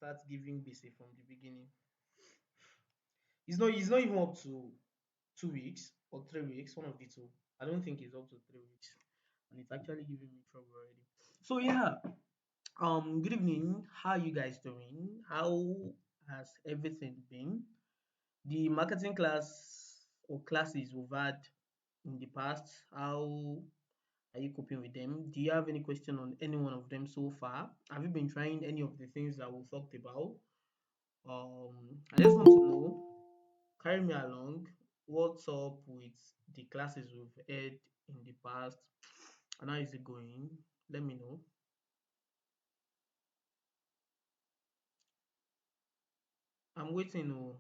start giving basic from the beginning. It's not even up to 2 weeks or 3 weeks, one of the two. I don't think it's up to 3 weeks. And it's actually giving me trouble already. So yeah, good evening. How are you guys doing? How has everything been? The marketing class or classes we've had in the past, how are you coping with them? Do you have any question on any one of them so far? Have you been trying any of the things that we talked about? I just want to know, carry me along. What's up with the classes we've had in the past? And how is it going? Let me know. I'm waiting. Oh,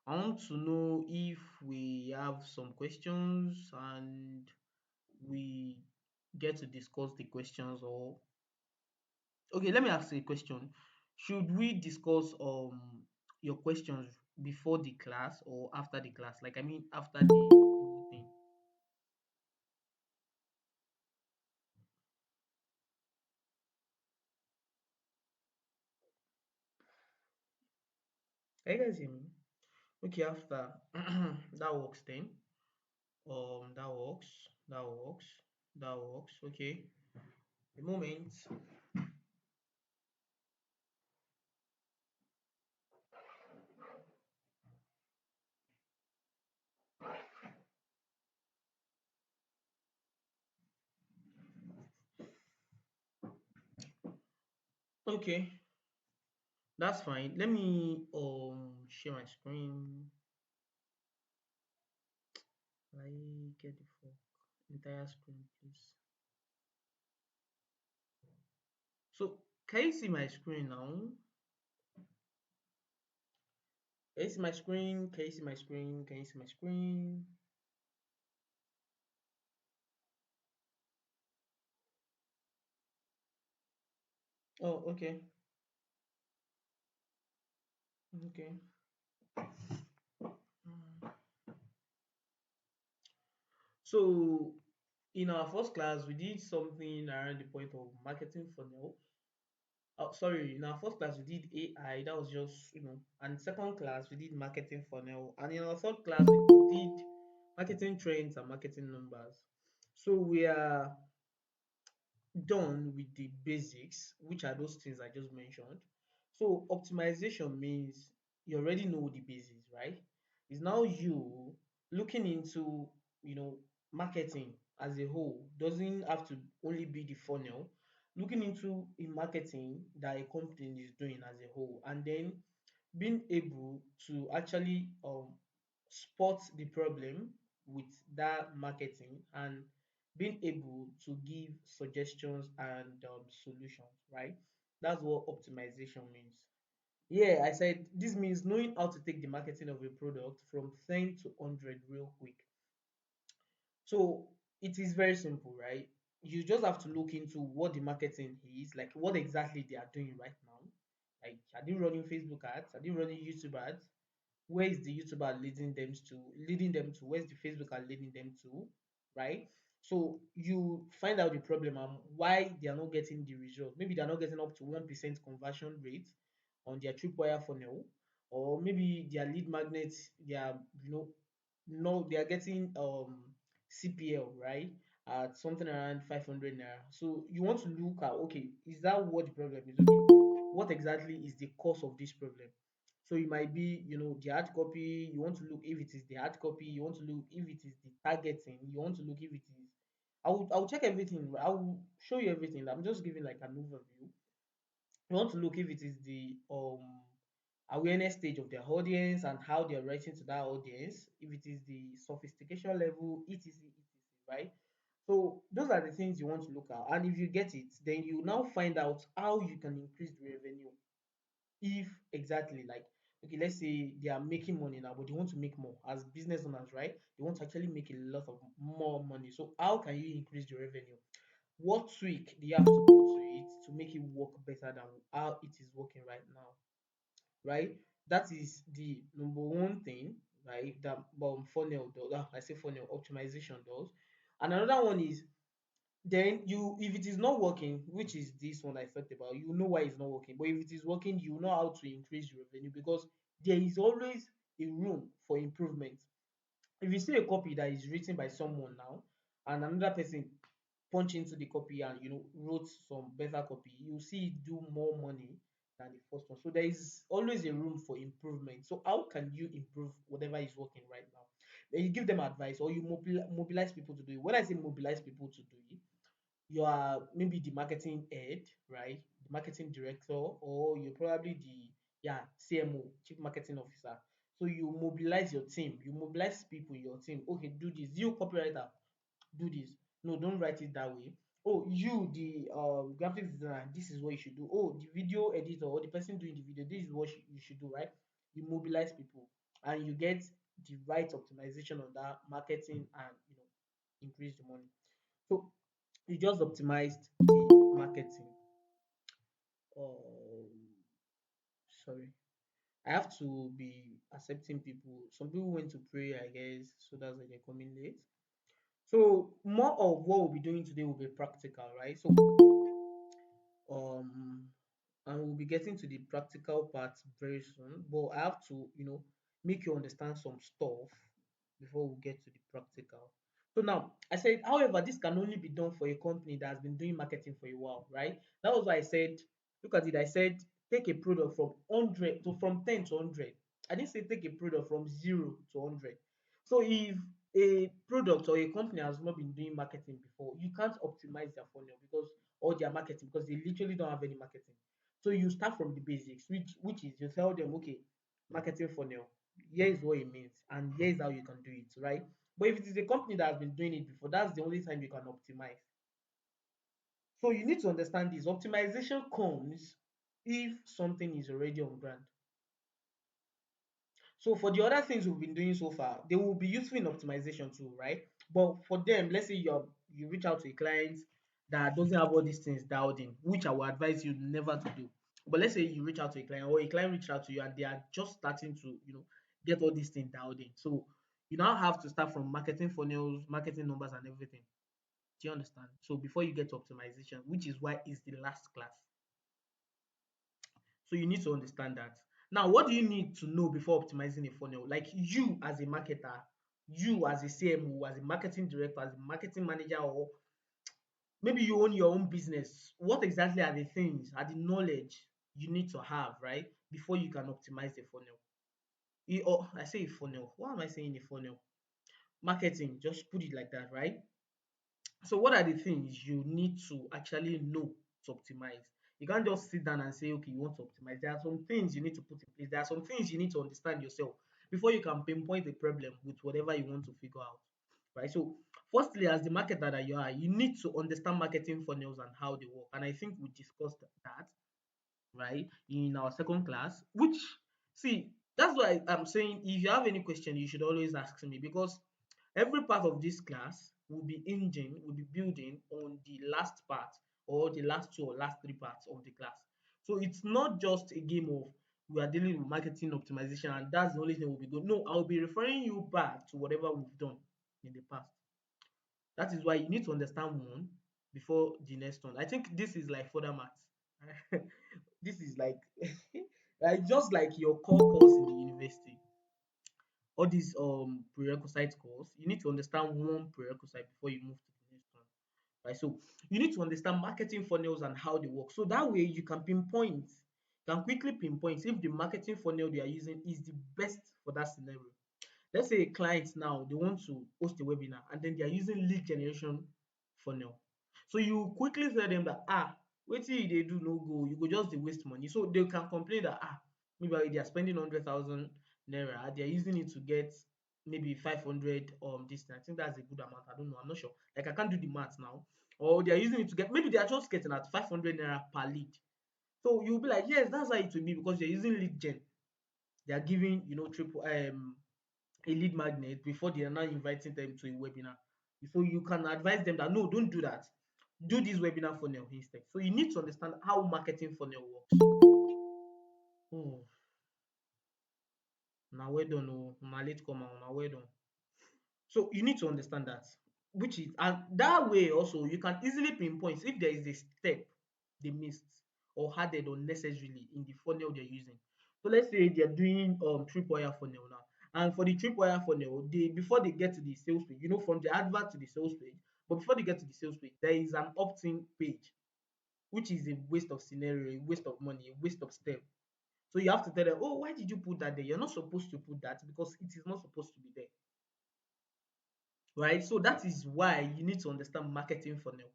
I want to know if we have some questions and we get to discuss the questions, or okay, let me ask you a question. Should we discuss your questions before the class or after the class? Like I mean after the whole thing. Can you guys hear me? Okay, after that works then. That works. That works. That works. Okay. A moment. Okay, that's fine. Let me share my screen. I get the full entire screen, please. So can you see my screen now? Can you see my screen? Can you see my screen? Can you see my screen? Oh, okay. Okay. Mm. So in our first class, we did something around the point of marketing funnel. Oh, sorry, in our first class we did AI. That was just And second class we did marketing funnel, and in our third class we did marketing trends and marketing numbers. So we are done with the basics, which are those things I just mentioned. So optimization means you already know the basics, right? It's now you looking into, you know, marketing as a whole. Doesn't have to only be the funnel. Looking into in marketing that a company is doing as a whole, and then being able to actually spot the problem with that marketing and being able to give suggestions and solutions, right? That's what optimization means. Yeah, I said this means knowing how to take the marketing of a product from 10 to 100 real quick. So it is very simple, right? You just have to look into what the marketing is, like what exactly they are doing right now. Like, are they running Facebook ads? Are they running YouTube ads? Where is the YouTuber leading them to? Where's the Facebook ad leading them to? Right? So you find out the problem and why they are not getting the result. Maybe they are not getting up to 1% conversion rate on their tripwire funnel, or maybe their lead magnets, they are no, they are getting CPL, right, at something around 500 naira. So you want to look at, okay, is that what the problem is? Okay, what exactly is the cause of this problem? So it might be, the hard copy. You want to look if it is the hard copy. You want to look if it is the targeting. You want to look if it is. I will check everything. I will show you everything. I'm just giving like an overview. You want to look if it is the awareness stage of their audience and how they are writing to that audience. If it is the sophistication level, etc, etc, right? So those are the things you want to look at. And if you get it, then you now find out how you can increase the revenue. If exactly, like, okay, let's say they are making money now, but they want to make more as business owners, right? They want to actually make a lot of more money. So how can you increase the revenue? What tweak do you have to put to it to make it work better than how it is working right now, right? That is the number one thing, right? That funnel does. I say funnel optimization does. And another one is then you, if it is not working, which is this one I talked about, you know why it's not working. But if it is working, you know how to increase your revenue, because there is always a room for improvement. If you see a copy that is written by someone now, and another person punch into the copy and wrote some better copy, you see it do more money than the first one. So there is always a room for improvement. So how can you improve whatever is working right now? Then you give them advice, or you mobilize people to do it. When I say mobilize people to do it, you are maybe the marketing head, right? The marketing director, or you're probably the, yeah, CMO, chief marketing officer. So you mobilize your team, you mobilize people in your team. Okay, do this. You copywriter, do this. No, don't write it that way. Oh, you the graphics designer, this is what you should do. Oh, the video editor or the person doing the video, this is what you should do, right? You mobilize people and you get the right optimization on that marketing, and increase the money. So you just optimized the marketing. Um, Sorry, I have to be accepting people. Some people went to pray, I guess, so that's why they're coming late. So more of what we'll be doing today will be practical, right? So um and we'll be getting to the practical part very soon. But I have to, make you understand some stuff before we get to the practical. So now I said, however, this can only be done for a company that has been doing marketing for a while, right? That was why I said, look at it. I said take a product from 100 to from 10 to 100. I didn't say take a product from 0 to 100. So if a product or a company has not been doing marketing before, you can't optimize their funnel because or their marketing, because they literally don't have any marketing. So you start from the basics, which is you tell them, okay, marketing funnel, here is what it means, and here is how you can do it, right? But if it is a company that has been doing it before, that's the only time you can optimize. So you need to understand this. Optimization comes if something is already on ground. So for the other things we've been doing so far, they will be useful in optimization too, right? But for them, let's say you reach out to a client that doesn't have all these things dialed in, which I will advise you never to do. But let's say you reach out to a client, or a client reached out to you and they are just starting to, get all these things dialed in. So you now have to start from marketing funnels, marketing numbers, and everything. Do you understand? So before you get to optimization, which is why it's the last class. So you need to understand that. Now, what do you need to know before optimizing a funnel? Like you as a marketer, you as a CMO, as a marketing director, as a marketing manager, or maybe you own your own business. What exactly are the things, are the knowledge you need to have, right? Before you can optimize the funnel. Or I say a funnel. Why am I saying a funnel? Marketing, just put it like that, right? So what are the things you need to actually know to optimize? You can't just sit down and say, okay, you want to optimize. There are some things you need to put in place. There are some things you need to understand yourself before you can pinpoint the problem with whatever you want to figure out. Right. So firstly, as the marketer that you are, you need to understand marketing funnels and how they work. And I think we discussed that, right, in our second class, which, see, that's why I'm saying if you have any question, you should always ask me, because every part of this class will be building on the last part, or the last two or last three parts of the class. So it's not just a game of we are dealing with marketing optimization and that's the only thing we'll be doing. No, I'll be referring you back to whatever we've done in the past. That is why you need to understand one before the next one. I think this is like further maths. This is like like just like your core course in the university. All these prerequisite course, you need to understand one prerequisite before you move to the next one. Right. So you need to understand marketing funnels and how they work. So that way you can pinpoint, can quickly pinpoint if the marketing funnel they are using is the best for that scenario. Let's say a client now, they want to host a webinar and then they are using lead generation funnel. So you quickly tell them that wetin you dey do no go, you go just dey waste money. So they can complain that maybe they are spending 100,000 naira, they are using it to get maybe 500 this thing. I think that's a good amount. I don't know, I'm not sure. Like I can't do the math now. Or they are using it to get, maybe they are just getting at 500 naira per lead. So you'll be like, yes, that's how it will be, because they're using lead gen. They are giving, triple a lead magnet before they are now inviting them to a webinar. So you can advise them that no, don't do that. Do this webinar funnel instead. So you need to understand how marketing funnel works. Oh, now well done. Oh, una late comer, now well done. So you need to understand that. which is, and that way also you can easily pinpoint if there is a step they missed or added unnecessarily in the funnel they're using. So let's say they're doing tripwire funnel now, and for the tripwire funnel, they before they get to the sales page, from the advert to the sales page, but before they get to the sales page, there is an opt-in page, which is a waste of scenario, a waste of money, a waste of step. So you have to tell them, oh, why did you put that there? You're not supposed to put that because it is not supposed to be there, right? So that is why you need to understand marketing funnels.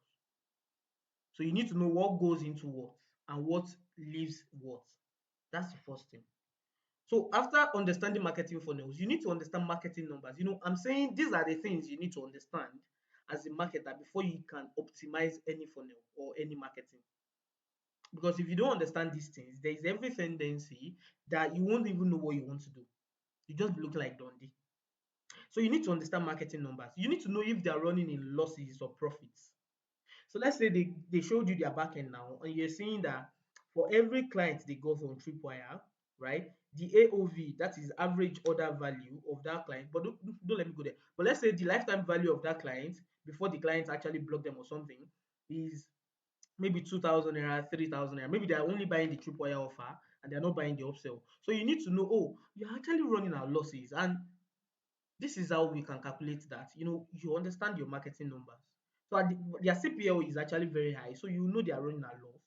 So you need to know what goes into what and what leaves what. That's the first thing. So after understanding marketing funnels, you need to understand marketing numbers. I'm saying these are the things you need to understand as a marketer before you can optimize any funnel or any marketing. Because if you don't understand these things, there is every tendency that you won't even know what you want to do. You just look like Dundee. So you need to understand marketing numbers. You need to know if they are running in losses or profits. So let's say they showed you their backend now, and you're seeing that for every client they got on Tripwire, right? The AOV, that is average order value of that client, but don't let me go there. But let's say the lifetime value of that client before the client actually blocked them or something is maybe 2,000 naira, 3,000 naira. Maybe they are only buying the Tripwire offer and they're not buying the upsell. So you need to know, oh, you're actually running our losses. And this is how we can calculate that. You understand your marketing numbers. So their CPL is actually very high. So you know they are running at loss.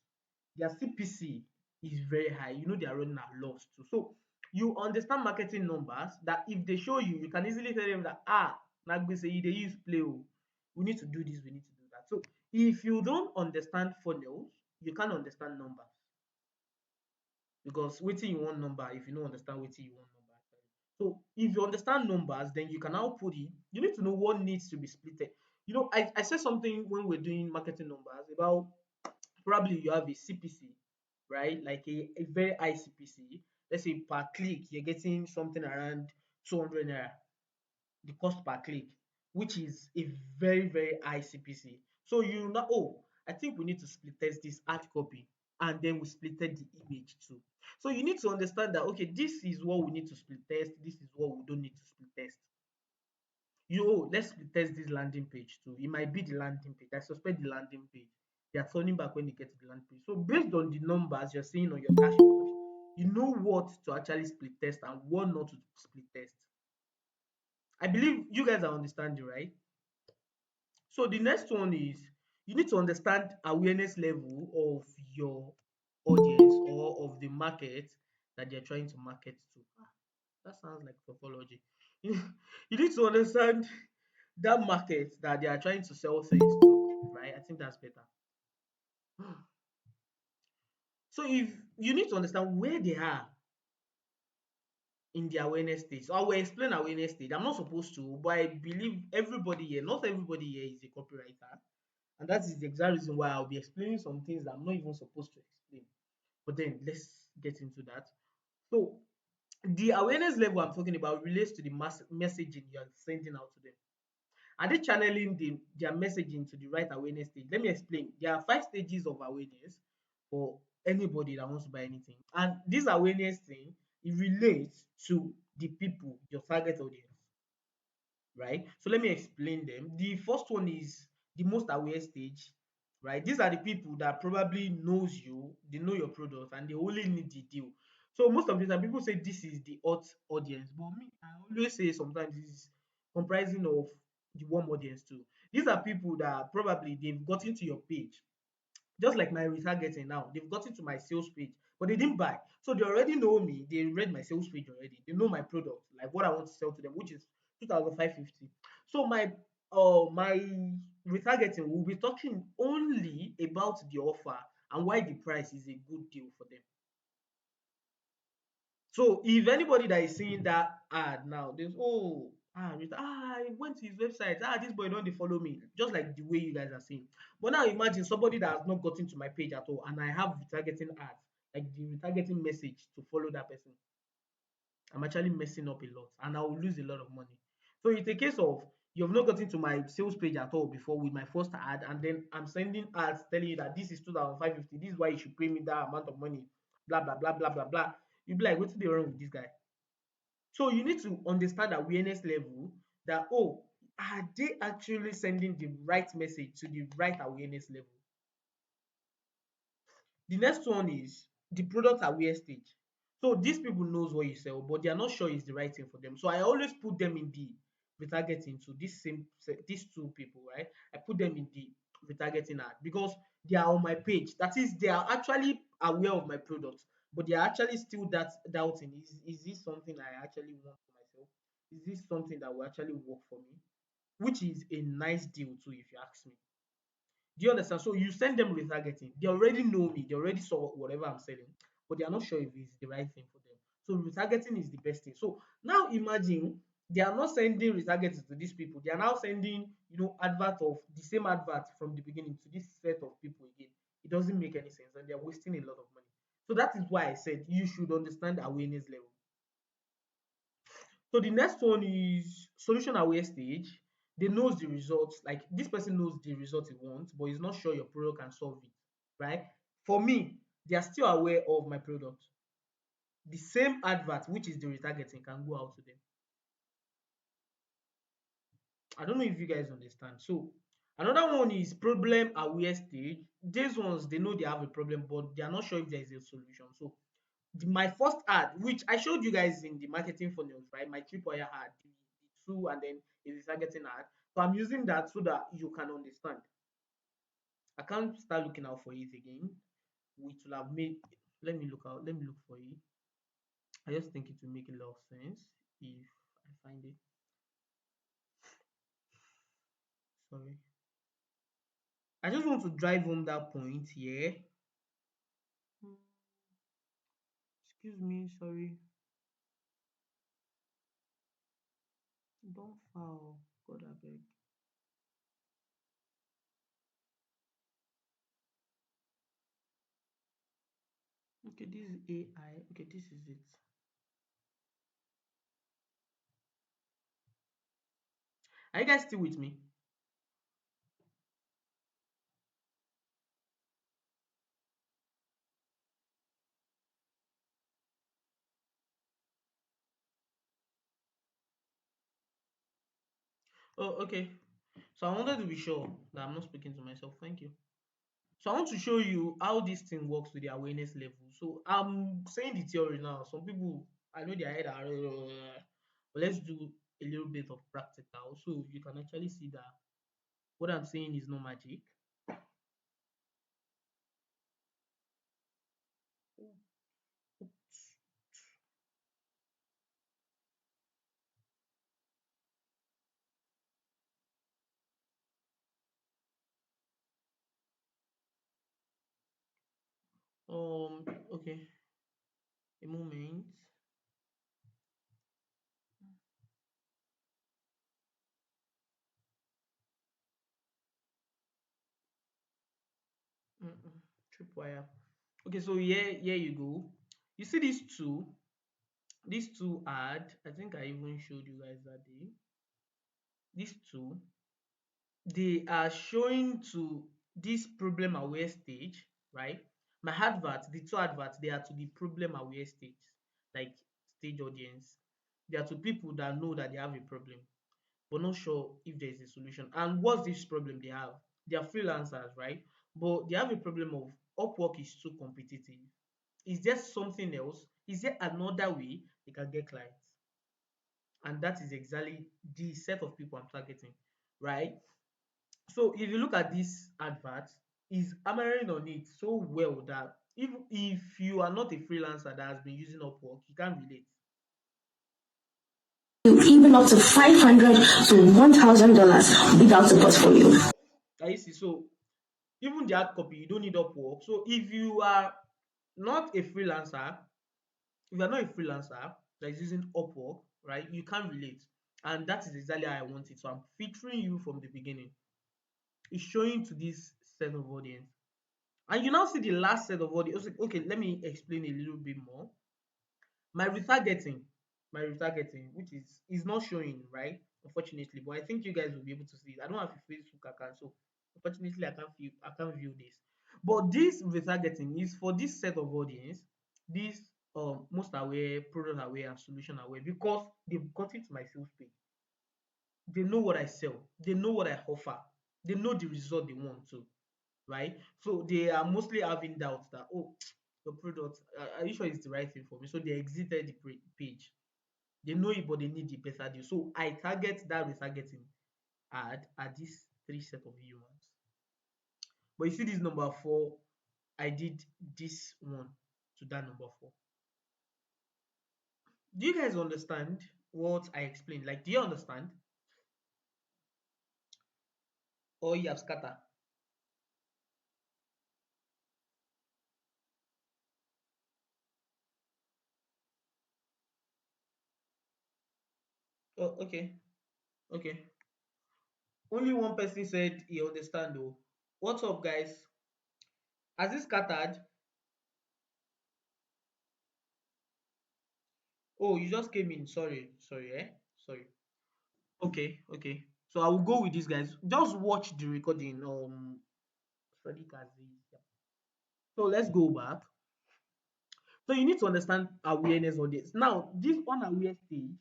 Their CPC is very high. You know they are running at loss too. So you understand marketing numbers that if they show you, you can easily tell them that, Nagbe say they use play. Oh, we need to do this, we need to do that. So if you don't understand funnels, you can't understand numbers. Because wetin you want number if you don't understand wetin you want number actually. So if you understand numbers, then you can now put it. You need to know what needs to be splitted. I said something when we're doing marketing numbers about probably you have a CPC, right? Like a very high CPC. Let's say per click you're getting something around 200 naira, the cost per click, which is a very, very high CPC. So you know, oh, I think we need to split test this ad copy, and then we splitted the image too. So you need to understand that, okay, this is what we need to split test, this is what we don't need to split test. Let's split test this landing page too. It might be the landing page. I suspect the landing page. They are turning back when they get to the landing page. So based on the numbers you're seeing on your dashboard, you know what to actually split test and what not to split test. I believe you guys are understanding, right? So the next one is you need to understand awareness level of your audience or of the market that they're trying to market to. That sounds like tautology. You need to understand that market that they are trying to sell things to, right? I think that's better. So if you need to understand where they are in the awareness stage. So I will explain awareness stage. I'm not supposed to, but I believe everybody here, not everybody here is a copywriter. And that is the exact reason why I'll be explaining some things that I'm not even supposed to explain. But then let's get into that. So the awareness level I'm talking about relates to the messaging you're sending out to them. Are they channeling their messaging to the right awareness stage? Let me explain. There are 5 stages of awareness for anybody that wants to buy anything. And this awareness thing, it relates to the people, your target audience, right? So let me explain them. The first one is the most aware stage, right? These are the people that probably knows you, they know your product, and they only need the deal. So most of the time, people say this is the hot audience, but me, I always say sometimes it's comprising of the warm audience too. These are people that probably they've gotten to your page, just like my retargeting now. They've gotten to my sales page, but they didn't buy. So they already know me. They read my sales page already. They know my product, like what I want to sell to them, which is 2,550. So my retargeting will be talking only about the offer and why the price is a good deal for them. So if anybody that is seeing that ad now, there's I went to his website. This boy don't they follow me, just like the way you guys are saying. But now imagine somebody that has not gotten to my page at all, and I have retargeting ads, like the retargeting message to follow that person. I'm actually messing up a lot, and I will lose a lot of money. So it's a case of you've not gotten to my sales page at all before with my first ad, and then I'm sending ads telling you that this is 2,550. This is why you should pay me that amount of money. Blah blah blah blah blah blah. You be like, what's the wrong with this guy? So you need to understand awareness level that, oh, are they actually sending the right message to the right awareness level? The next one is the product aware stage. So these people knows what you sell, but they are not sure it's the right thing for them. So I always put them in the retargeting to these two people, right? I put them in the retargeting ad because they are on my page. That is, they are actually aware of my product, but they are actually still doubting. Is this something I actually want for myself? Is this something that will actually work for me? Which is a nice deal too, if you ask me. Do you understand? So you send them retargeting. They already know me. They already saw whatever I'm selling, but they are not sure if it's the right thing for them. So retargeting is the best thing. So now imagine they are not sending retargeting to these people. They are now sending, advert of the same advert from the beginning to this set of people again. It doesn't make any sense, and they're wasting a lot of money. So that is why I said you should understand the awareness level. So the next one is solution aware stage. They knows the results. Like this person knows the result he wants, but he's not sure your product can solve it. Right? For me, they are still aware of my product. The same advert, which is the retargeting, can go out to them. I don't know if you guys understand. So another one is problem aware stage. These ones they know they have a problem, but they are not sure if there is a solution. So my first ad, which I showed you guys in the marketing funnels, right? My tripwire ad, the two, and then a retargeting ad. So I'm using that so that you can understand. I can't start looking out for it again, which will have made. Let me look out. Let me look for it. I just think it will make a lot of sense if I find it. Sorry. I just want to drive home that point here. Hmm, excuse me. Sorry. Don't foul. God, I beg. Okay, this is AI. Okay, this is it. Are you guys still with me? Oh, okay. So I wanted to be sure that I'm not speaking to myself. Thank you. So I want to show you how this thing works with the awareness level. So I'm saying the theory now. Some people, I know their head are, but let's do a little bit of practical so you can actually see that what I'm saying is no magic. Okay, a moment. Tripwire. Okay, so here you go. You see these two ad. I think I even showed you guys that day. These two, they are showing to this problem aware stage, right? My advert, the two adverts, they are to the problem aware stage, like stage audience. They are to people that know that they have a problem, but not sure if there is a solution. And what's this problem they have? They are freelancers, right? But they have a problem of Upwork is too competitive. Is there something else? Is there another way they can get clients? And that is exactly the set of people I'm targeting, right? So if you look at this advert, is hammering on it so well that if you are not a freelancer that has been using Upwork, you can't relate. Even up to 500 to $1,000 without a portfolio. I see. So even the ad copy, you don't need Upwork. So if you are not a freelancer, if you are not a freelancer that is using Upwork, right, you can't relate. And that is exactly how I want it. So I'm featuring you from the beginning. It's showing to this set of audience. And you now see the last set of audience. Okay, let me explain a little bit more. My retargeting, my retargeting, which is not showing, right? Unfortunately, but I think you guys will be able to see it. I don't have a Facebook account, so unfortunately I can't view this. But this retargeting is for this set of audience, this most aware, product aware, and solution aware, because they've got it to my sales page. They know what I sell. They know what I offer. They know the result they want to, right? So they are mostly having doubts that, oh, the product, are you sure it's the right thing for me? So they exited the page. They know it, but they need the better deal. So I target that retargeting ad at these three set of humans. But you see this number four, I did this one to that number four. Do you guys understand what I explained? Like, do you understand? Or you have scatter? Oh, okay. Okay. Only one person said he understand though. What's up, guys? Has it scattered? Oh, you just came in. Sorry, sorry, sorry. Okay, okay. So I will go with these guys. Just watch the recording. Sadiq Aziz. Yeah. So let's go back. So you need to understand awareness on this. Now, this unaware stage,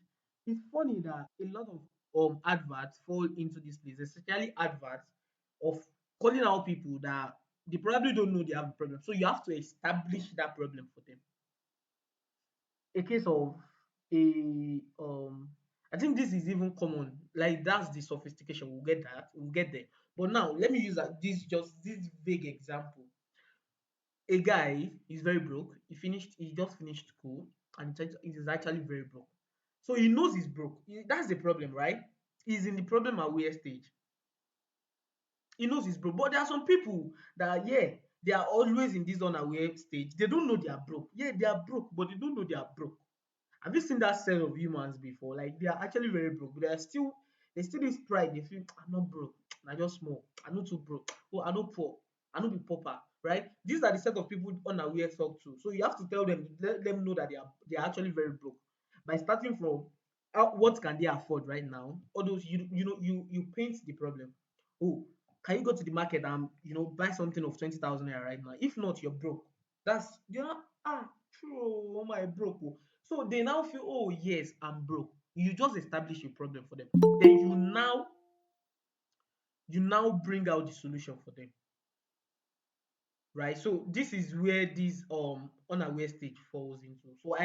it's funny that a lot of adverts fall into this place, especially adverts of calling out people that they probably don't know they have a problem. So you have to establish that problem for them. A case of a I think this is even common. Like that's the sophistication. We'll get that. We'll get there. But now let me use this just this vague example. A guy is very broke. He just finished school and he is actually very broke. So he knows he's broke. That's the problem, right? He's in the problem aware stage. He knows he's broke. But there are some people that yeah, they are always in this unaware stage. They don't know they are broke. Yeah, they are broke, but they don't know they are broke. Have you seen that set of humans before? Like they are actually very broke, but they still this pride. They feel I'm not broke. I just small. I'm not too broke. Oh, I'm not poor. I not be pauper. Right? These are the set of people unaware talk to. So you have to tell them, let them know that they are actually very broke by starting from what can they afford right now. All those you paint the problem. Oh, can you go to the market and buy something of 20,000 naira right now? If not, you're broke. That's true. Oh my broke. Oh. So they now feel, oh yes, I'm broke. You just establish a problem for them. Then you now bring out the solution for them. Right. So this is where this unaware stage falls into. So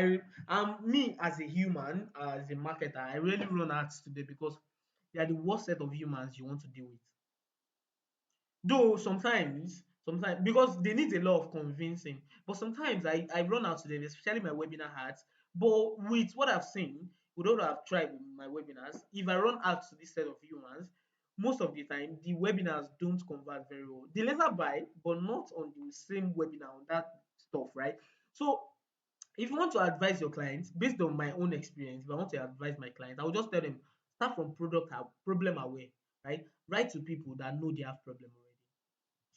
me as a human, as a marketer, I really run ads today because they are the worst set of humans you want to deal with. Though sometimes because they need a lot of convincing, but sometimes I run out to them, especially my webinar ads. But with what I've seen, with what I've tried with my webinars, if I run out to this set of humans, most of the time the webinars don't convert very well. They later buy, but not on the same webinar on that stuff, right? So if you want to advise your clients based on my own experience, if I want to advise my clients, I will just tell them start from problem aware, right? Write to people that know they have problem already.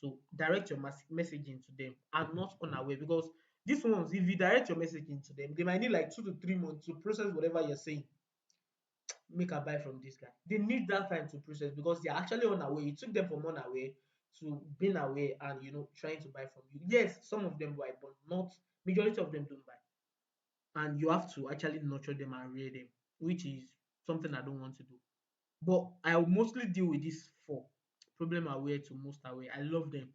So direct your messaging to them and not unaware because these ones, if you direct your messaging to them, they might need like 2 to 3 months to process whatever you're saying. Make a buy from this guy. They need that time to process because they're actually unaware. You took them from unaware to being aware and trying to buy from you. Yes, some of them buy, but not majority of them don't buy. And you have to actually nurture them and rear them, which is something I don't want to do. But I mostly deal with these four: problem aware to most aware. I love them.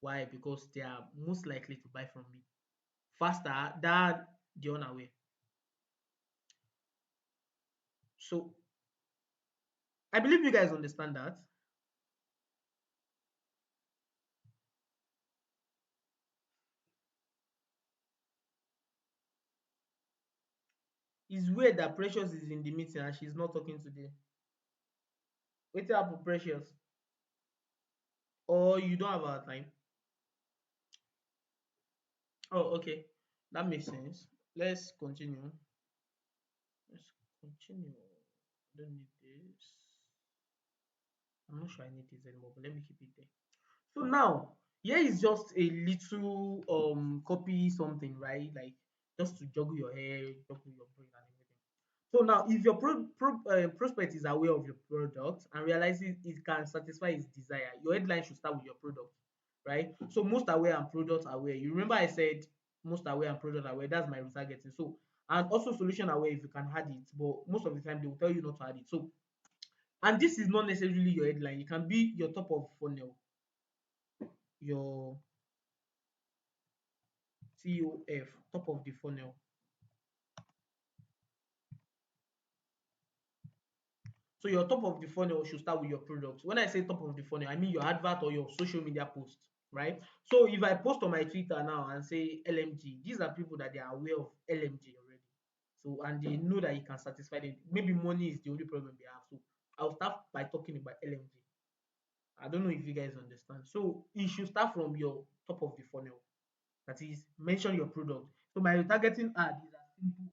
Why? Because they are most likely to buy from me faster than the unaware. So I believe you guys understand that. It's weird that Precious is in the meeting and she's not talking today. Wait up, Precious. Or you don't have our time. Oh, okay. That makes sense. Let's continue. Let's continue. I don't need this. I'm not sure I need this anymore, but let me keep it there. So now, here is just a little copy something, right? Like just to juggle your hair, juggle your brain and everything. So now, if your prospect is aware of your product and realizes it can satisfy his desire, your headline should start with your product, right? So most aware and product aware. You remember I said most aware and product aware. That's my retargeting. So and also solution aware if you can add it, but most of the time they will tell you not to add it. So And this is not necessarily your headline. It can be your top of funnel, your TOF, top of the funnel. So your top of the funnel should start with your product. When I say top of the funnel, I mean your advert or your social media post, right? So if I post on my Twitter now and say LMG, these are people that they are aware of LMG already. So and they know that you can satisfy them. Maybe money is the only problem they have. So I'll start by talking about LMG. I don't know if you guys understand. So you should start from your top of the funnel. That is, mention your product. So my retargeting ad is as simple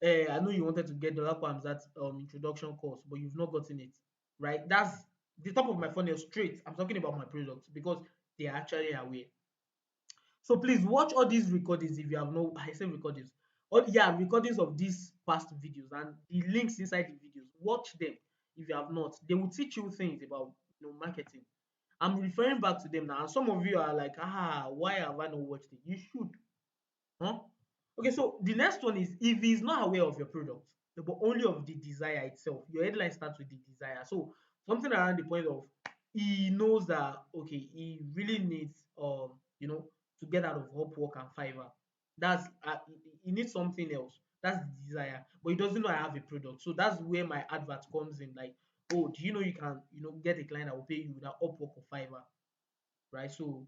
as I know you wanted to get Dollar Palms that introduction course, but you've not gotten it, right? That's the top of my funnel straight. I'm talking about my products because they are actually aware. So please watch all these recordings if you have no. I say recordings. Oh yeah, recordings of these past videos and the links inside the videos. Watch them if you have not. They will teach you things about marketing. I'm referring back to them now, and some of you are like, why have I not watched it? You should. Huh? Okay, so the next one is if he's not aware of your product, but only of the desire itself. Your headline starts with the desire. So something around the point of he knows that okay, he really needs to get out of Upwork and Fiverr. That's he needs something else. That's the desire, but he doesn't know I have a product. So that's where my advert comes in. Like, oh, do you know you can get a client that will pay you without Upwork or Fiverr, right? So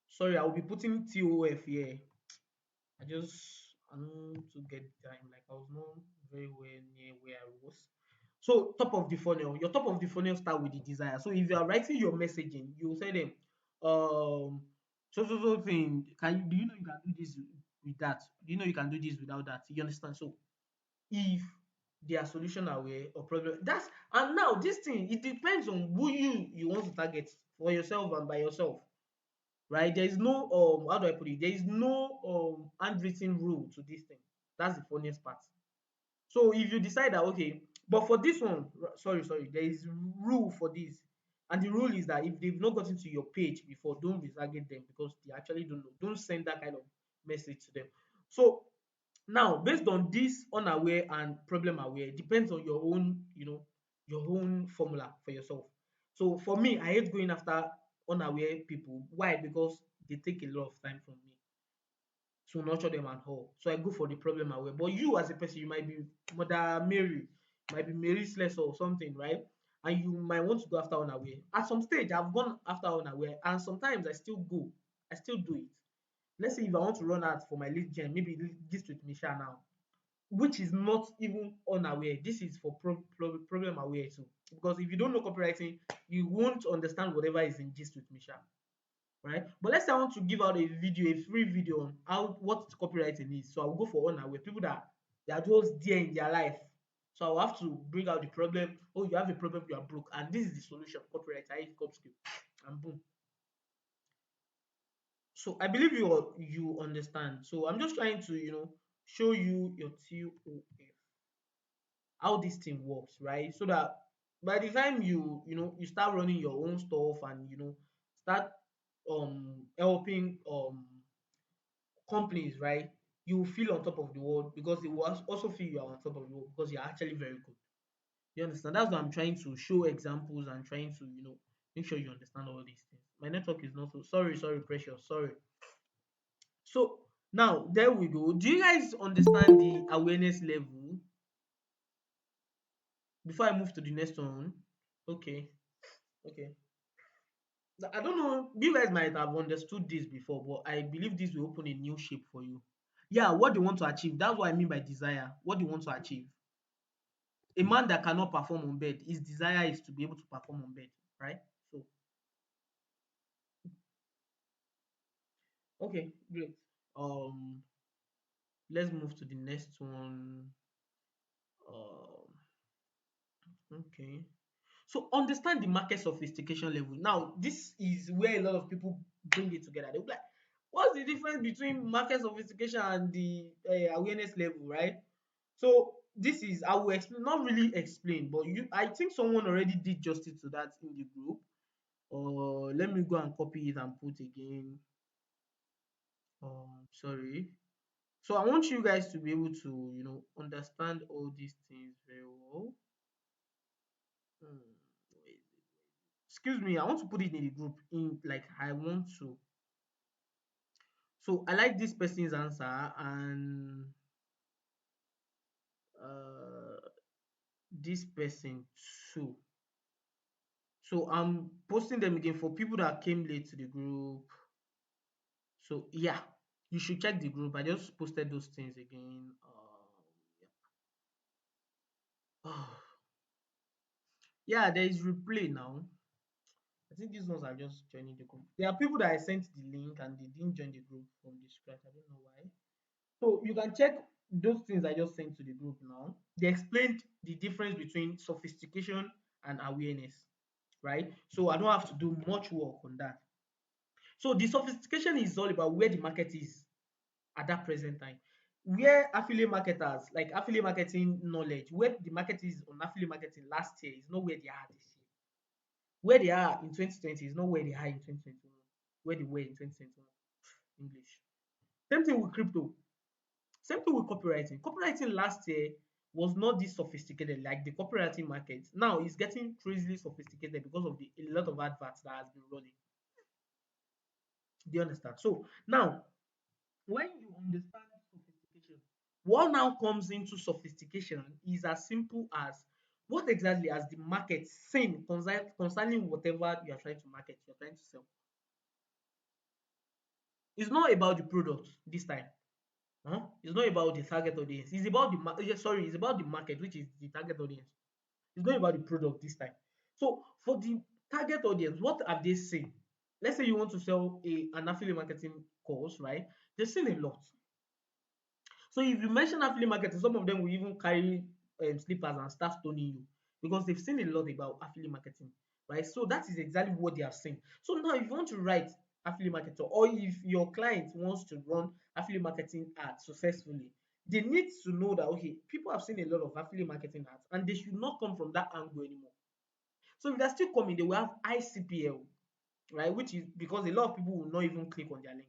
sorry, I will be putting TOF here. I don't to get time. Like I was not very well near where I was. So top of the funnel, your top of the funnel start with the desire. So if you are writing your messaging, you will say them, so thing. Do you know you can do this with that? Do you know you can do this without that? You understand? So if they are solution aware or problem, that's and now this thing it depends on who you want to target for yourself and by yourself, right? There is no how do I put it? There is no handwritten rule to this thing. That's the funniest part. So if you decide that okay, but for this one, sorry, there is rule for this, and the rule is that if they've not gotten to your page before, don't retarget them because they actually don't know. Don't send that kind of message to them. So now, based on this unaware and problem aware, it depends on your own, your own formula for yourself. So for me, I hate going after unaware people. Why? Because they take a lot of time from me to nurture them and all. So I go for the problem aware. But you as a person, you might be Mother Mary, might be Mary Slessor or something, right? And you might want to go after unaware. At some stage, I've gone after unaware, and sometimes I still go. I still do it. Let's say if I want to run ads for my lead gen, maybe this with Misha now, which is not even unaware. This is for problem aware too. Because if you don't know copywriting, you won't understand whatever is in gist with Misha, right? But let's say I want to give out a video, a free video on how what copywriting is. So I'll go for unaware people that they are just there in their life. So I'll have to bring out the problem. Oh, you have a problem, you are broke, and this is the solution. Copywriter, income skill, and boom. So I believe you understand. So I'm just trying to show you your TOF, how this thing works, right? So that by the time you start running your own stuff and start helping companies, right? You will feel on top of the world because it will also feel you are on top of the world because you're actually very good. You understand? That's why I'm trying to show examples and trying to make sure you understand all these things. My network is not so sorry, precious, sorry. So now there we go. Do you guys understand the awareness level before I move to the next one? Okay. Okay. I don't know. You guys might have understood this before, but I believe this will open a new shape for you. Yeah, what they want to achieve. That's what I mean by desire. What they want to achieve. A man that cannot perform on bed, his desire is to be able to perform on bed, right? So, okay, great. Um, let's move to the next one. Um, okay. So understand the market sophistication level. Now, this is where a lot of people bring it together. They'll be like, what's the difference between market sophistication and the awareness level, right? So this is I will explain, not really explain, but I think someone already did justice to that in the group. Or let me go and copy it and put again. Sorry. So I want you guys to be able to understand all these things very well. Hmm, wait. Excuse me, I want to put it in the group in like I want to. So I like this person's answer and uh this person too. So I'm posting them again for people that came late to the group. So yeah, you should check the group. I just posted those things again. Yeah. Yeah, there is replay now. I think these ones are just joining the group. There are people that I sent the link and they didn't join the group from the scratch. I don't know why. So you can check those things I just sent to the group now. They explained the difference between sophistication and awareness, right? So I don't have to do much work on that. So the sophistication is all about where the market is at that present time. Where affiliate marketers, like affiliate marketing knowledge, where the market is on affiliate marketing last year is not where they are this year. Where they are in 2020 is not where they are in 2021. Where they were in 2021. English. Same thing with crypto. Same thing with copywriting. Copywriting last year was not this sophisticated like the copywriting market. Now it's getting crazily sophisticated because of the a lot of adverts that has been running. Do you understand? So now when you understand sophistication, what now comes into sophistication is as simple as what exactly has the market seen concerning whatever you are trying to market, you are trying to sell. It's not about the product this time. It's not about the target audience. It's about the sorry, it's about the market, which is the target audience. It's not about the product this time. So for the target audience, what have they seen? Let's say you want to sell an affiliate marketing course, right? They've seen a lot. So if you mention affiliate marketing, some of them will even carry slippers and start stoning you because they've seen a lot about affiliate marketing, right? So that is exactly what they have seen. So now, if you want to write affiliate marketing, or if your client wants to run affiliate marketing ads successfully, they need to know that okay, people have seen a lot of affiliate marketing ads, and they should not come from that angle anymore. So if they're still coming, they will have ICPL, right? Which is because a lot of people will not even click on their link.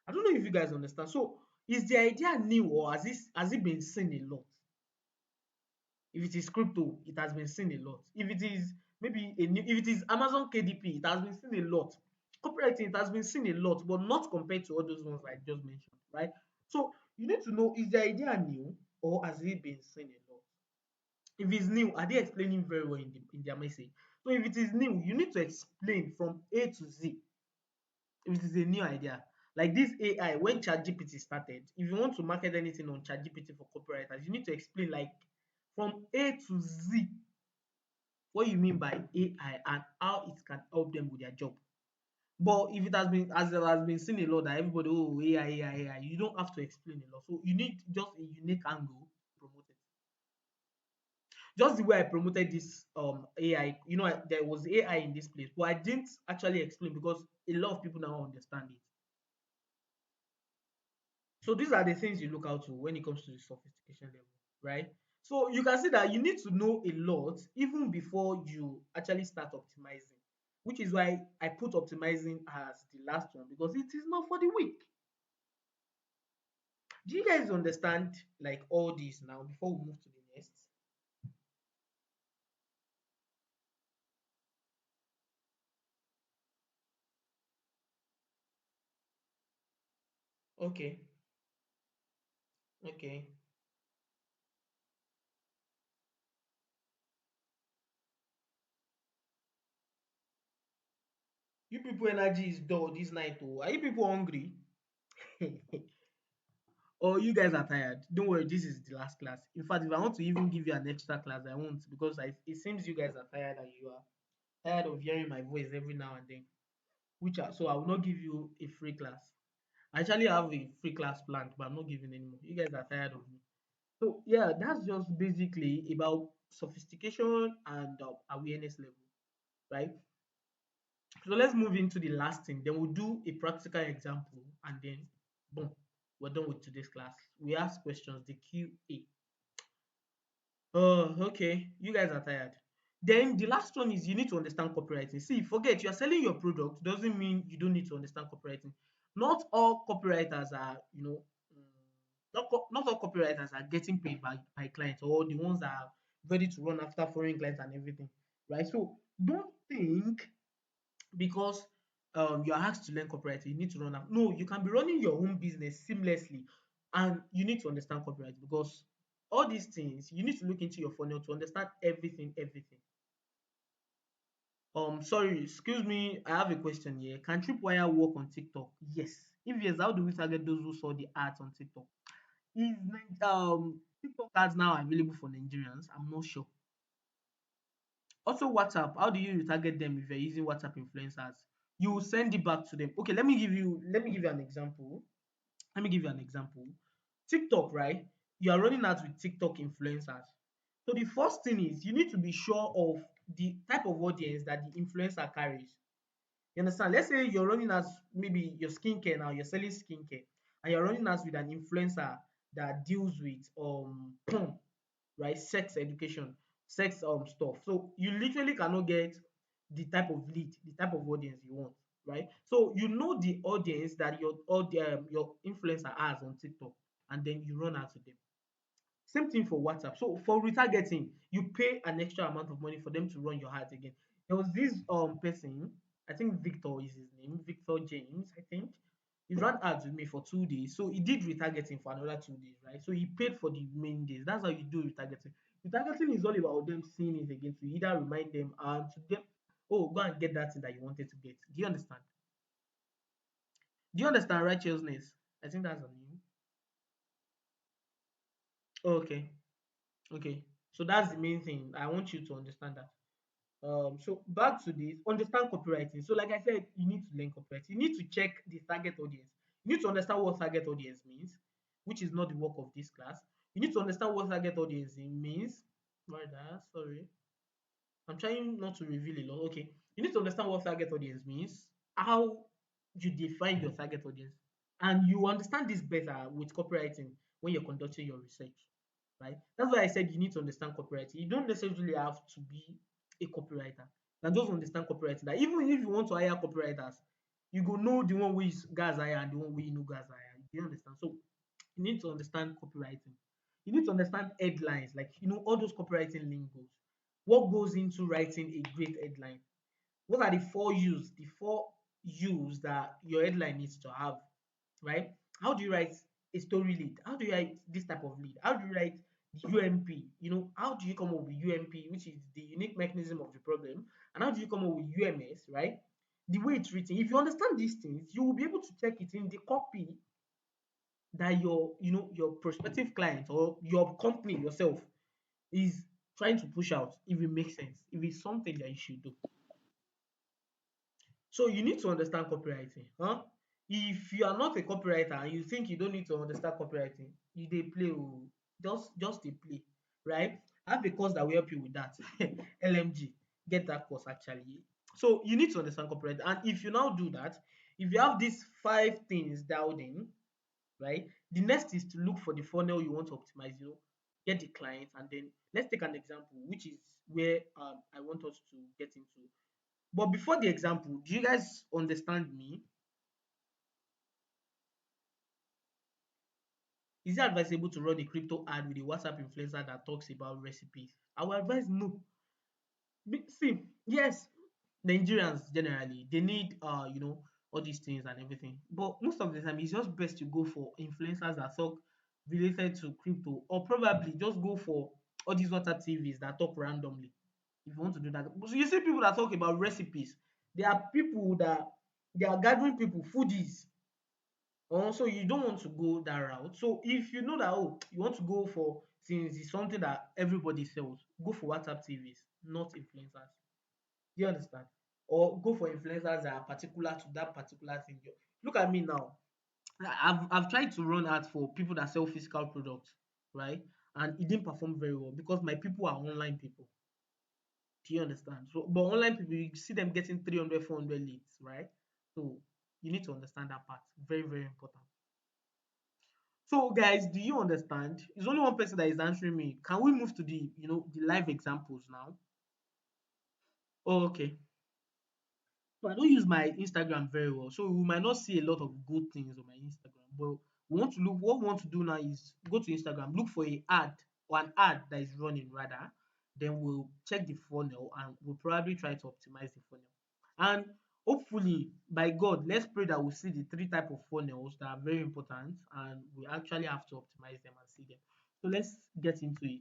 I don't know if you guys understand. So is the idea new or has it been seen a lot? If it is crypto, it has been seen a lot. If it is maybe a new, if it is Amazon KDP, it has been seen a lot. Copywriting, it has been seen a lot, but not compared to all those ones I just mentioned, right? So you need to know, is the idea new or has it been seen a lot? If it's new, are they explaining very well in their message? So if it is new, you need to explain from A to Z. If it is a new idea, like this AI, when ChatGPT started, if you want to market anything on ChatGPT for copywriters, you need to explain like from A to Z what you mean by AI and how it can help them with their job. But if it has been as it has been seen a lot that everybody AI, AI, AI, you don't have to explain a lot. So you need just a unique angle to promote it. Just the way I promoted this AI, there was AI in this place, but I didn't actually explain because a lot of people now understand it. So these are the things you look out to when it comes to the sophistication level, right? So you can see that you need to know a lot even before you actually start optimizing, which is why I put optimizing as the last one because it is not for the weak. Do you guys understand like all this now before we move to the next? Okay, okay. You people energy is dull this night. Oh, are you people hungry? Or you guys are tired? Don't worry, this is the last class. In fact, if I want to even give you an extra class, I won't because it seems you guys are tired and you are tired of hearing my voice every now and then. So I will not give you a free class. I actually have a free class planned, but I'm not giving anymore. You guys are tired of me. So yeah, that's just basically about sophistication and awareness level, right? So let's move into the last thing. Then we'll do a practical example, and then boom, we're done with today's class. We ask questions, the QA. Oh, okay. You guys are tired. Then the last one is you need to understand copywriting. See, forget you are selling your product doesn't mean you don't need to understand copywriting. Not all copywriters are, not all copywriters are getting paid by clients or the ones that are ready to run after foreign clients and everything, right? So don't think because you are asked to learn copywriting, you need to run out. No, you can be running your own business seamlessly, and you need to understand copywriting because all these things you need to look into your funnel to understand everything, everything. Sorry, excuse me. I have a question here. Can Tripwire work on TikTok? Yes. If yes, how do we target those who saw the ads on TikTok? Is TikTok ads now available for Nigerians? I'm not sure. Also, WhatsApp. How do you retarget them if you're using WhatsApp influencers? You will send it back to them. Okay, let me give you an example. Let me give you an example. TikTok, right? You are running ads with TikTok influencers. So the first thing is you need to be sure of the type of audience that the influencer carries. You understand? Let's say you're running as maybe your skincare now, you're selling skincare, and you're running as with an influencer that deals with porn, right? Sex education, sex stuff. So you literally cannot get the type of lead, the type of audience you want, right? So you know the audience that your influencer has on TikTok, and then you run out to them. Same thing for WhatsApp. So for retargeting, you pay an extra amount of money for them to run your ads again. There was this person, I think Victor is his name, Victor James, I think. He ran ads with me for 2 days. So he did retargeting for another 2 days, right? So he paid for the main days. That's how you do retargeting. Retargeting is all about them seeing it again to either remind them and to them, oh, go and get that thing that you wanted to get. Do you understand? Do you understand righteousness? I think that's a name. Okay. Okay. So that's the main thing. I want you to understand that. So back to this, understand copywriting. So like I said, you need to learn copywriting. You need to check the target audience. You need to understand what target audience means, which is not the work of this class. You need to understand what target audience means. Rather, sorry, I'm trying not to reveal a lot. Okay, you need to understand what target audience means, how you define your target audience, and you understand this better with copywriting when you're conducting your research, right? That's why I said you need to understand copywriting. You don't necessarily have to be a copywriter. You can just understand copywriting. That even if you want to hire copywriters, you go know the one which guys hire and the one where you know guys hire. You understand? So you need to understand copywriting. You need to understand headlines, like all those copywriting lingos. What goes into writing a great headline? What are the four U's that your headline needs to have, right? How do you write a story lead? How do you write this type of lead? How do you write the UMP? How do you come up with UMP, which is the unique mechanism of the problem? And how do you come up with UMS, right? The way it's written. If you understand these things, you will be able to check it in the copy that your prospective client or your company yourself is trying to push out, if it makes sense, if it's something that you should do. So you need to understand copywriting, huh? If you are not a copywriter and you think you don't need to understand copywriting, you dey play oh, just dey play, right? I have a course that will help you with that. LMG, get that course actually. So you need to understand copywriting, and if you now do that, if you have these 5 things dialed in, right? The next is to look for the funnel you want to optimize, get the clients, and then let's take an example, which is where I want us to get into. But before the example, do you guys understand me? Is it advisable to run a crypto ad with a WhatsApp influencer that talks about recipes? I will advise no. See, yes, Nigerians generally they need all these things and everything. But most of the time it's just best to go for influencers that talk related to crypto, or probably just go for all these WhatsApp TVs that talk randomly if you want to do that. So you see people that talk about recipes, there are people that they are gathering people, foodies. So you don't want to go that route. So if you know that you want to go for, since it's something that everybody sells, go for WhatsApp TVs, not influencers. Do you understand? Or go for influencers that are particular to that particular thing. Look at me now. I've tried to run ads for people that sell physical products, right? And it didn't perform very well because my people are online people. Do you understand? So, but online people, you see them getting 300, 400 leads, right? So you need to understand that part. Very, very important. So, guys, do you understand? It's only one person that is answering me. Can we move to the live examples now? Oh, okay. So I don't use my Instagram very well, so we might not see a lot of good things on my Instagram. But we want to look. What we want to do now is go to Instagram, look for a ad or an ad that is running rather, then we'll check the funnel and we'll probably try to optimize the funnel. And hopefully, by God, let's pray that we see the three type of funnels that are very important and we actually have to optimize them and see them. So let's get into it.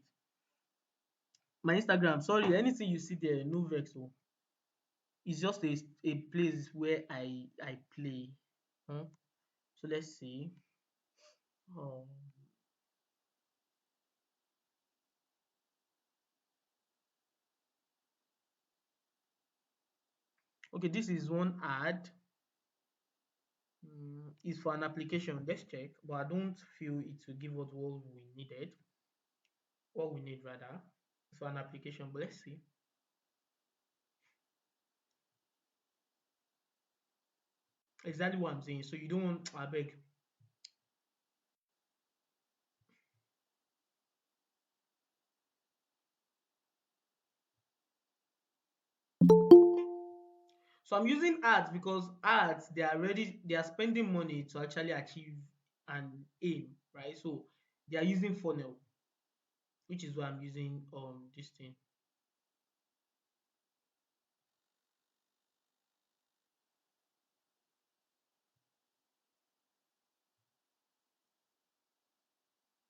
My Instagram, sorry, anything you see there, no vex. Oh. It's just a place where I play. Hmm? So let's see. Um, okay, this is one ad. It's for an application. Let's check, but I don't feel it will give us what we need rather. It's for an application, but let's see. Exactly what I'm saying. So you don't want, I beg. So I'm using ads because ads they are spending money to actually achieve an aim, right? So they are using funnel, which is why I'm using this thing.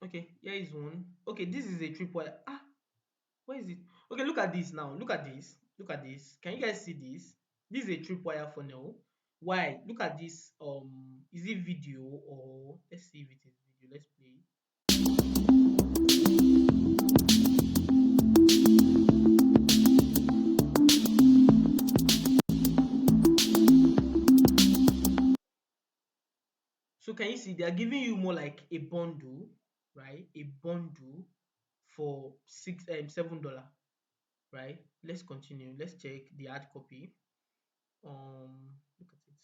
Okay, here is one. Okay, this is a tripwire. Where is it? Okay, look at this now. Look at this. Look at this. Can you guys see this? This is a tripwire funnel. Why? Look at this. Is it video or let's see if it is video. Let's play. So can you see they are giving you more like a bundle, right? A bundle for $7, right? Let's continue. Let's check the hard copy. Look at it.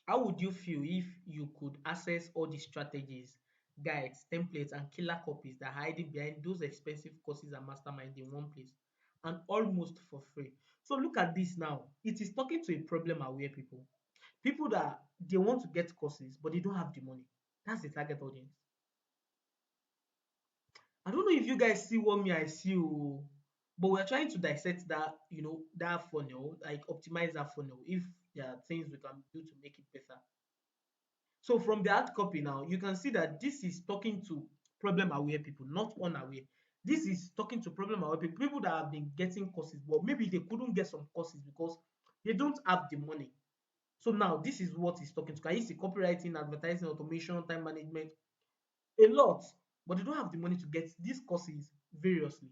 How would you feel if you could access all the strategies, guides, templates, and killer copies that are hiding behind those expensive courses and mastermind in one place and almost for free? So look at this now. It is talking to a problem aware people. People that they want to get courses, but they don't have the money. That's the target audience. I don't know if you guys see what me I see, oh, but we're trying to dissect that, that funnel, like optimize that funnel if there are things we can do to make it better. So from the hard copy now, you can see that this is talking to problem aware people, not unaware. This is talking to problem aware people, people that have been getting courses, but maybe they couldn't get some courses because they don't have the money. So now this is what he's talking to. Can you see copywriting, advertising, automation, time management, a lot, but they don't have the money to get these courses variously.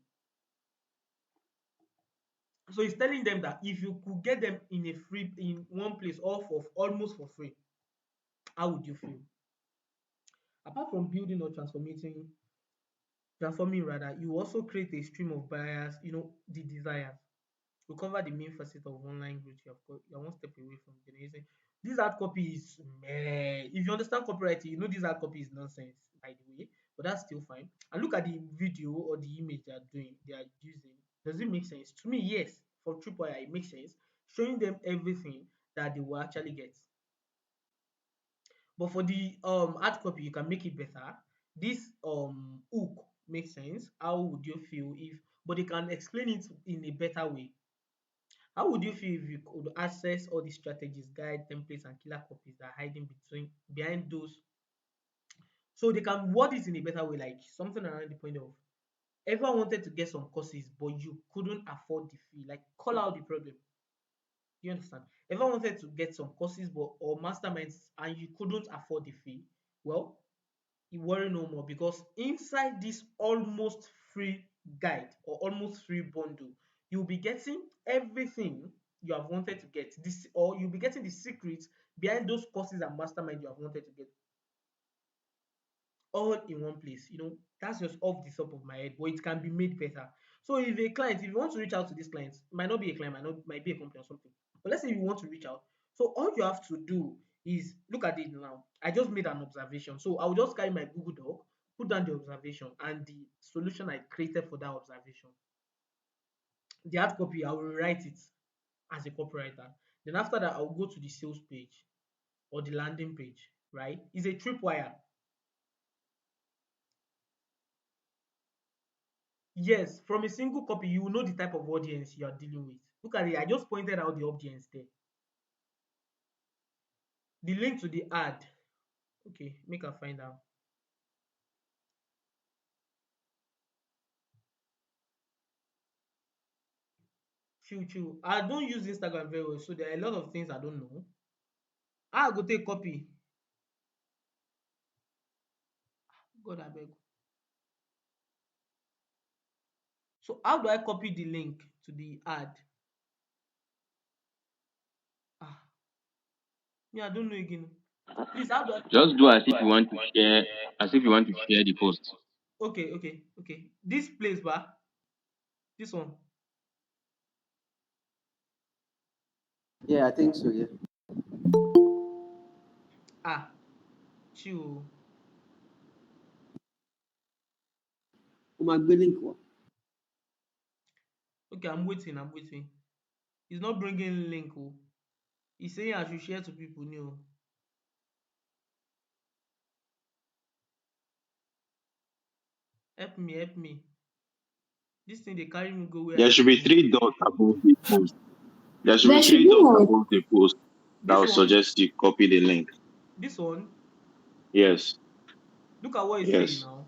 So he's telling them that if you could get them in one place, off of almost for free, how would you feel? Apart from building or transforming rather, you also create a stream of buyers, the desires. We cover the main facet of online growth. You're one step away from generating. This hard copy is meh. If you understand copywriting, you know this hard copy is nonsense, by the way, but that's still fine. And look at the video or the image they are using. Does it make sense? To me, yes. For Tripwire, it makes sense. Showing them everything that they will actually get. But for the hard copy, you can make it better. This hook makes sense. How would you feel if but they can explain it in a better way. How would you feel if you could access all the strategies, guide, templates, and killer copies that are hiding behind those? So they can word it in a better way, like something around the point of everyone wanted to get some courses, but you couldn't afford the fee. Like call out the problem. You understand? Everyone wanted to get some courses, but or masterminds, and you couldn't afford the fee. Well, you worry no more because inside this almost free guide or almost free bundle, you'll be getting everything you have wanted to get. This or you'll be getting the secrets behind those courses and mastermind you have wanted to get all in one place. That's just off the top of my head, but it can be made better. So if you want to reach out to this client, might not be a client, might be a company or something. But let's say you want to reach out. So all you have to do is look at it now. I just made an observation. So I will just carry my Google Doc, put down the observation and the solution I created for that observation. The hard copy, I will write it as a copywriter. Then after that, I'll go to the sales page or the landing page, right? It's a tripwire. Yes, from a single copy, you will know the type of audience you are dealing with. Look at it. I just pointed out the audience there. The link to the ad. Okay, make I find out. Chill, chill. I don't use Instagram very well, so there are a lot of things I don't know. How I go take copy? God abeg. So how do I copy the link to the ad? Ah, me, I don't know again. Please, how do I? Just do as if you want to share the post. Okay, okay, okay. This place, ba? This one. Yeah, I think so. Yeah. Ah, chill. Umagbe wa. Okay, I'm waiting. I'm waiting. He's not bringing link. Oh, he's saying I should share to people new. Help me, help me. This thing they carry me go where I There no should fit be go. three dots above the post. There should be There should three be dots more. above the post that This will one, suggest you copy the link. this one. Yes, Look at what he's saying yes. now.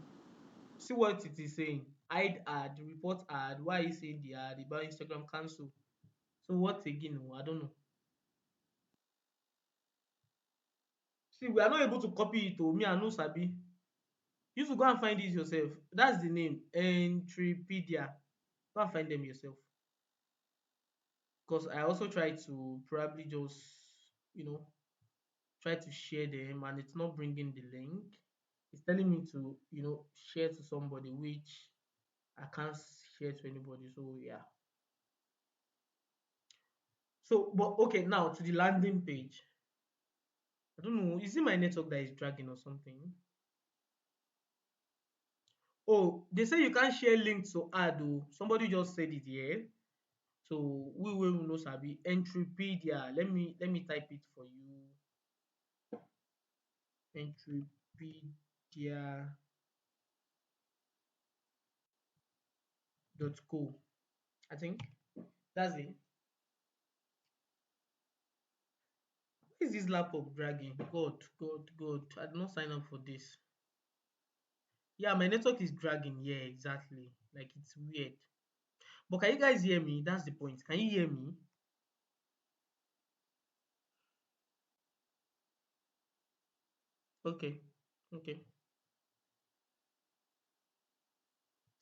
See what it is saying. Hide ad, report ad. Why is saying the ad about Instagram cancel? So what again? Oh, I don't know. See, we are not able to copy it. Oh, me, I know Sabi. You should go and find it yourself. That's the name. Entrepedia. Go and find them yourself. Because I also try to probably just, you know, try to share them and it's not bringing the link. It's telling me to, share to somebody, which I can't share to anybody. So yeah. So, but okay, now to the landing page. I don't know. Is it my network that is dragging or something? Oh, they say you can't share links to ad. Oh, somebody just said it here. So we will know Sabi Entrepedia. Let me type it for you. Entrepedia.co. I think that's it. Why is this laptop dragging? God, God, God. I did not sign up for this. Yeah, my network is dragging. Yeah, exactly. Like it's weird. But can you guys hear me? That's the point. Can you hear me? Okay. Okay.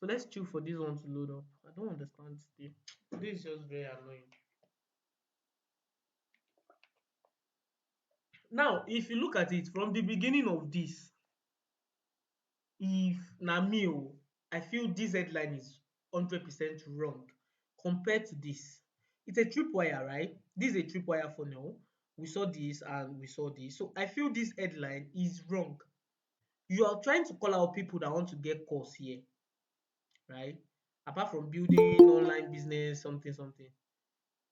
So let's chill for this one to load up. I don't understand today. Today is just very annoying. Now, if you look at it from the beginning of this, if na me oh, I feel this headline is 100% wrong compared to this. It's a tripwire, right? This is a tripwire for now. We saw this and we saw this. So I feel this headline is wrong. You are trying to call out people that want to get course here, right? Apart from building online business, something, something,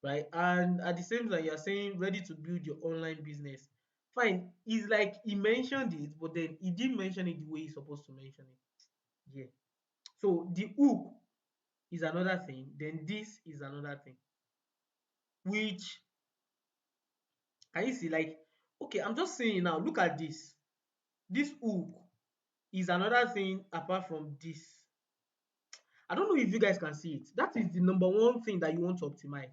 right? And at the same time, you're saying ready to build your online business. Fine. It's like he mentioned it, but then he didn't mention it the way he's supposed to mention it. Yeah. So the hook is another thing, then this is another thing. Which can you see? Like, okay, I'm just saying now, look at this. This hook is another thing apart from this. I don't know if you guys can see it. That is the number one thing that you want to optimize.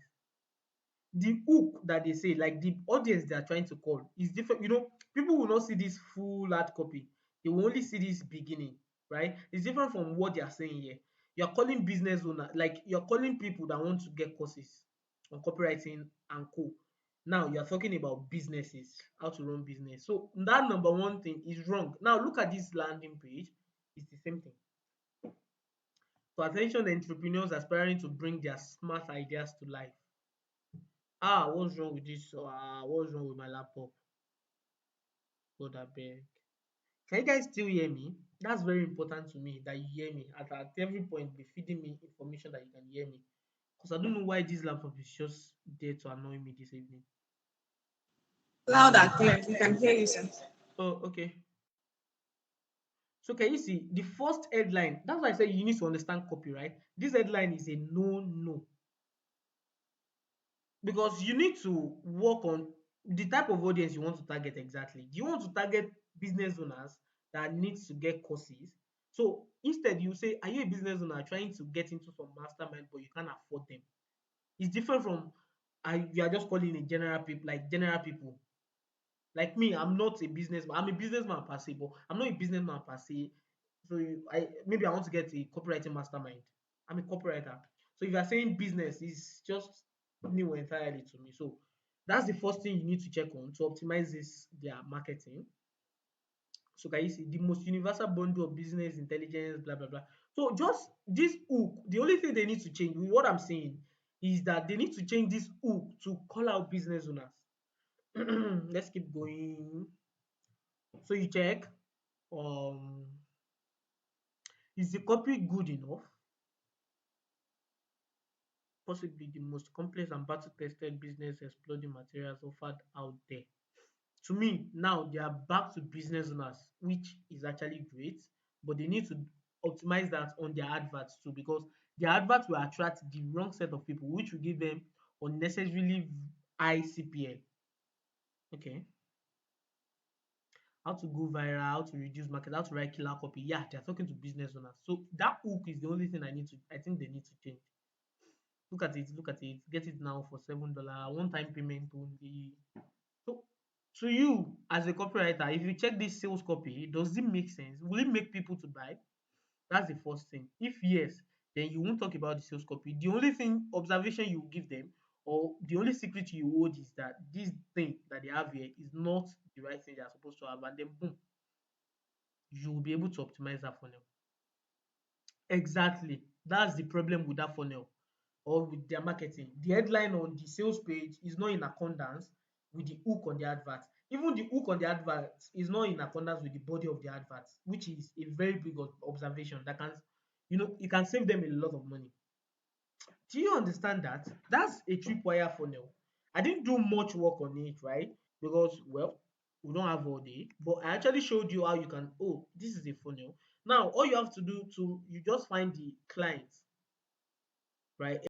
The hook that they say, like the audience they are trying to call, is different. People will not see this full hard copy. They will only see this beginning, right? It's different from what they are saying here. You're calling business owner, like you're calling people that want to get courses on copywriting and co. Now you're talking about businesses, how to run business. So that number one thing is wrong. Now look at this landing page. It's the same thing. So attention entrepreneurs aspiring to bring their smart ideas to life. What's wrong with this? What's wrong with my laptop? God abeg. Can you guys still hear me? That's very important to me that you hear me. At every point, be feeding me information that you can hear me. Because I don't know why this laptop is just there to annoy me this evening. Loud and clear. We can hear you, sir. Oh, okay. So can you see the first headline? That's why I say you need to understand copyright. This headline is a no. Because you need to work on the type of audience you want to target exactly. Do you want to target business owners that needs to get courses? So instead, you say, are you a business owner trying to get into some mastermind but you can't afford them? It's different from you are just calling a general people, like general people. Like me, I'm not a businessman. I'm a businessman per se, but I'm not a businessman per se. So I maybe I want to get a copywriting mastermind. I'm a copywriter. So if you're saying business, it's just new entirely to me. So that's the first thing you need to check on to optimize this their marketing. So can you see the most universal bundle of business intelligence, blah blah blah. So just this hook, the only thing they need to change, what I'm saying is that they need to change this hook to call out business owners. Let's keep going. So you check, um, is the copy good enough? Possibly the most complex and battle-tested business exploding materials offered out there. To me, now they are back to business owners, which is actually great, but they need to optimize that on their adverts too, because their adverts will attract the wrong set of people, which will give them unnecessarily high CPL. Okay. How to go viral, how to reduce market, how to write killer copy. Yeah, they're talking to business owners. So that hook is the only thing I think they need to change. Look at it, get it now for $7, one time payment only. So to you as a copywriter, if you check this sales copy, does it make sense? Will it make people to buy? That's the first thing. If yes, then you won't talk about the sales copy. The only thing observation you give them or the only secret you hold is that this thing that they have here is not the right thing they are supposed to have, and then boom, you will be able to optimize that funnel. Exactly. That's the problem with that funnel or with their marketing. The headline on the sales page is not in accordance with the hook on the advert. Even the hook on the advert is not in accordance with the body of the advert, which is a very big observation that can, it can save them a lot of money. Do you understand that? That's a tripwire funnel. I didn't do much work on it, right? Because, well, we don't have all day, but I actually showed you how you can, oh, this is a funnel. Now, all you have to do you just find the clients, right?